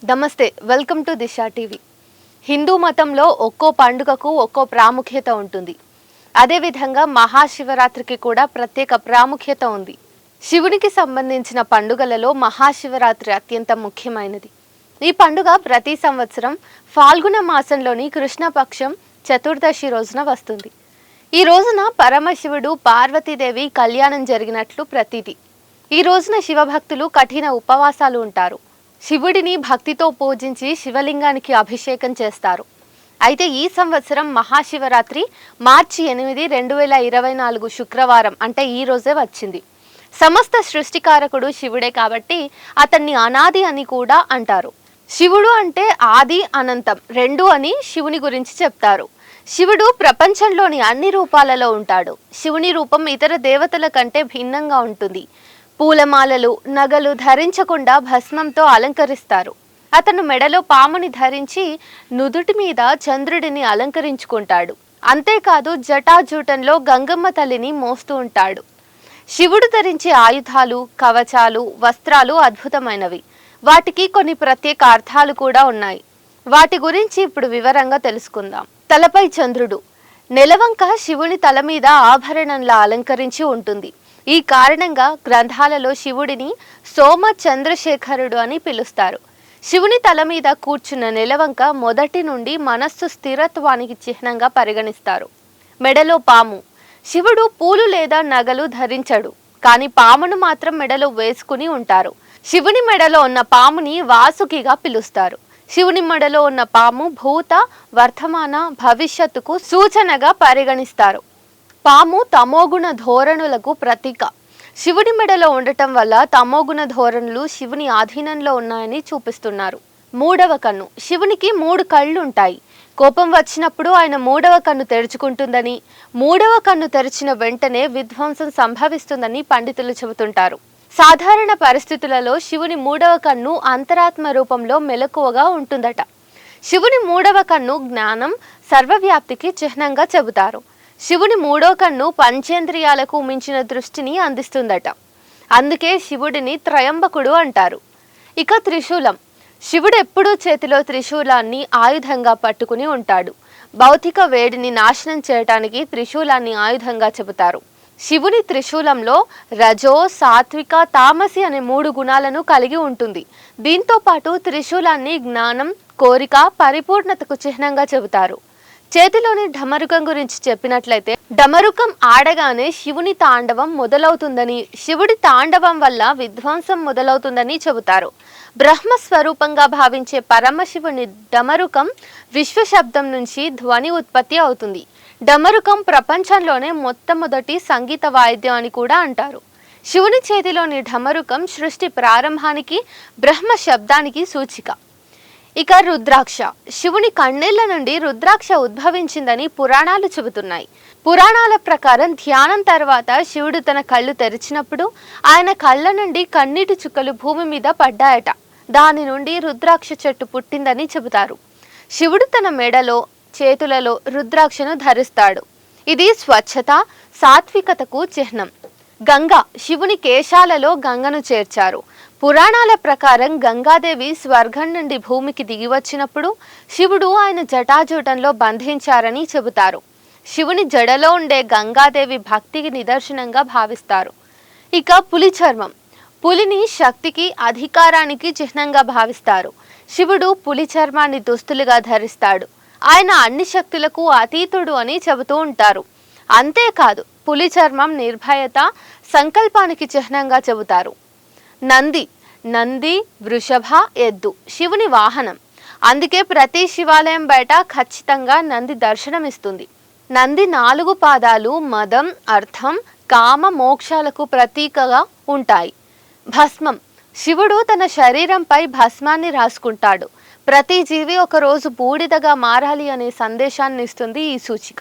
నమస్తే, welcome to Disha TV. Hindu మతంలో ఒక్కో పండుగకు ఒక్కో ప్రాముఖ్యత ఉంటుంది. అదేవిధంగా మహాశివరాత్రికి కూడా ప్రత్యేక ప్రాముఖ్యత ఉంది. శివునికి సంబంధించిన పండుగలలో మహాశివరాత్రి అత్యంత ముఖ్యమైనది. ఈ పండుగ ప్రతి సంవత్సరం ఫాల్గుణ మాసంలోని కృష్ణపక్షం చతుర్దశి రోజున వస్తుంది. ఈ రోజున పరమశివుడు పార్వతీదేవి కళ్యాణం జరిగినట్లు ప్రతీతి. ఈ రోజున శివభక్తులు కఠిన ఉపవాసాలు ఉంటారు. శివుడిని భక్తితో పూజించి శివలింగానికి అభిషేకం చేస్తారు. అయితే ఈ సంవత్సరం మహాశివరాత్రి మార్చి 8, 2024 శుక్రవారం అంటే ఈ రోజే వచ్చింది. సమస్త సృష్టికారకుడు శివుడే కాబట్టి అతన్ని అనాది అని కూడా అంటారు. శివుడు అంటే ఆది అనంతం రెండు అని శివుని గురించి చెప్తారు. శివుడు ప్రపంచంలోని అన్ని రూపాలలో ఉంటాడు. శివుని రూపం ఇతర దేవతల కంటే భిన్నంగా ఉంటుంది. పూలమాలలు, నగలు ధరించకుండా భస్మంతో అలంకరిస్తారు. అతను మెడలో పాముని ధరించి నుదుటి మీద చంద్రుడిని అలంకరించుకుంటాడు. అంతేకాదు జటాజూటంలో గంగమ్మ తల్లిని మోస్తూ ఉంటాడు. శివుడు ధరించే ఆయుధాలు, కవచాలు, వస్త్రాలు అద్భుతమైనవి. వాటికి కొన్ని ప్రత్యేక అర్థాలు కూడా ఉన్నాయి. వాటి గురించి ఇప్పుడు వివరంగా తెలుసుకుందాం. తలపై చంద్రుడు. నెలవంక శివుని తల మీద ఆభరణంలా అలంకరించి ఉంటుంది. ఈ కారణంగా గ్రంథాలలో శివుడిని సోమ చంద్రశేఖరుడు అని పిలుస్తారు. శివుని తల మీద కూర్చున్న నెలవంక మొదటి నుండి మనస్సు స్థిరత్వానికి చిహ్నంగా పరిగణిస్తారు. మెడలో పాము. శివుడు పూలు లేదా నగలు ధరించడు, కానీ పామును మాత్రం మెడలో వేసుకుని ఉంటారు. శివుని మెడలో ఉన్న పాముని వాసుకిగా పిలుస్తారు. శివుని మెడలో ఉన్న పాము భూత, వర్తమాన, భవిష్యత్తుకు సూచనగా పరిగణిస్తారు. పాము తమోగుణ ధోరణులకు ప్రతీక. శివుడి మెడలో ఉండటం వల్ల తమోగుణ ధోరణులు శివుని ఆధీనంలో ఉన్నాయని చూపిస్తున్నారు. మూడవ కన్ను. శివునికి 3 కళ్ళు ఉంటాయి. కోపం వచ్చినప్పుడు ఆయన 3వ కన్ను తెరుచుకుంటుందని, 3వ కన్ను తెరిచిన వెంటనే విధ్వంసం సంభవిస్తుందని పండితులు చెబుతుంటారు. సాధారణ పరిస్థితులలో శివుని 3వ కన్ను అంతరాత్మ రూపంలో మెలకువగా ఉంటుందట. శివుని 3వ కన్ను జ్ఞానం, సర్వవ్యాప్తికి చిహ్నంగా చెబుతారు. శివుని 3వ కన్ను పంచేంద్రియాలకు మించిన దృష్టిని అందిస్తుందట. అందుకే శివుడిని త్రయంబకుడు అంటారు. ఇక త్రిశూలం. శివుడు ఎప్పుడూ చేతిలో త్రిశూలాన్ని ఆయుధంగా పట్టుకుని ఉంటాడు. భౌతిక వేడిని నాశనం చేయటానికి త్రిశూలాన్ని ఆయుధంగా చెబుతారు. శివుని త్రిశూలంలో రజో, సాత్విక, తామసి అనే 3 గుణాలను కలిగి ఉంటుంది. దీంతో పాటు త్రిశూలాన్ని జ్ఞానం, కోరిక, పరిపూర్ణతకు చిహ్నంగా చెబుతారు. చేతిలోని డమరుకం గురించి చెప్పినట్లయితే, డమరుకం ఆడగానే శివుని తాండవం మొదలవుతుందని, శివుడి తాండవం వల్ల విధ్వంసం మొదలవుతుందని చెబుతారు. బ్రహ్మస్వరూపంగా భావించే పరమశివుని డమరుకం విశ్వశబ్దం నుంచి ధ్వని ఉత్పత్తి అవుతుంది. డమరుకం ప్రపంచంలోనే మొట్టమొదటి సంగీత వాయిద్యం అని కూడా అంటారు. శివుని చేతిలోని డమరుకం సృష్టి ప్రారంభానికి, బ్రహ్మ శబ్దానికి సూచిక. ఇక రుద్రాక్ష. శివుని కన్నెళ్ల నుండి రుద్రాక్ష ఉద్భవించిందని పురాణాలు చెబుతున్నాయి. పురాణాల ప్రకారం ధ్యానం తర్వాత శివుడు తన కళ్ళు తెరిచినప్పుడు ఆయన కళ్ళ నుండి కన్నీటి చుక్కలు భూమి మీద పడ్డాయట. దాని నుండి రుద్రాక్ష చెట్టు పుట్టిందని చెబుతారు. శివుడు తన మెడలో, చేతులలో రుద్రాక్షను ధరిస్తాడు. ఇది స్వచ్ఛత, సాత్వికతకు చిహ్నం. గంగ. శివుని కేశాలలో గంగను చేర్చారు. పురాణాల ప్రకారం గంగాదేవి స్వర్గం నుండి భూమికి దిగి వచ్చినప్పుడు శివుడు ఆయన జటాజూటంలో బంధించారని చెబుతారు. శివుని జడలో ఉండే గంగాదేవి భక్తికి నిదర్శనంగా భావిస్తారు. ఇక పులి చర్మం. పులిని శక్తికి, అధికారానికి చిహ్నంగా భావిస్తారు. శివుడు పులి చర్మాన్ని దుస్తులుగా ధరిస్తాడు. ఆయన అన్ని శక్తులకు అతీతుడు అని చెబుతూ ఉంటారు. అంతేకాదు పులి చర్మం నిర్భయత, సంకల్పానికి చిహ్నంగా చెబుతారు. నంది. నంది, వృషభ, ఎద్దు శివుని వాహనం. అందుకే ప్రతి శివాలయం బయట ఖచ్చితంగా నంది దర్శనమిస్తుంది. నంది 4 పాదాలు మదం, అర్థం, కామ, మోక్షాలకు ప్రతీకగా ఉంటాయి. భస్మం. శివుడు తన శరీరంపై భస్మాన్ని రాసుకుంటాడు. ప్రతి జీవి ఒకరోజు బూడిదగా మారాలి అనే సందేశాన్ని ఇస్తుంది ఈ సూచిక.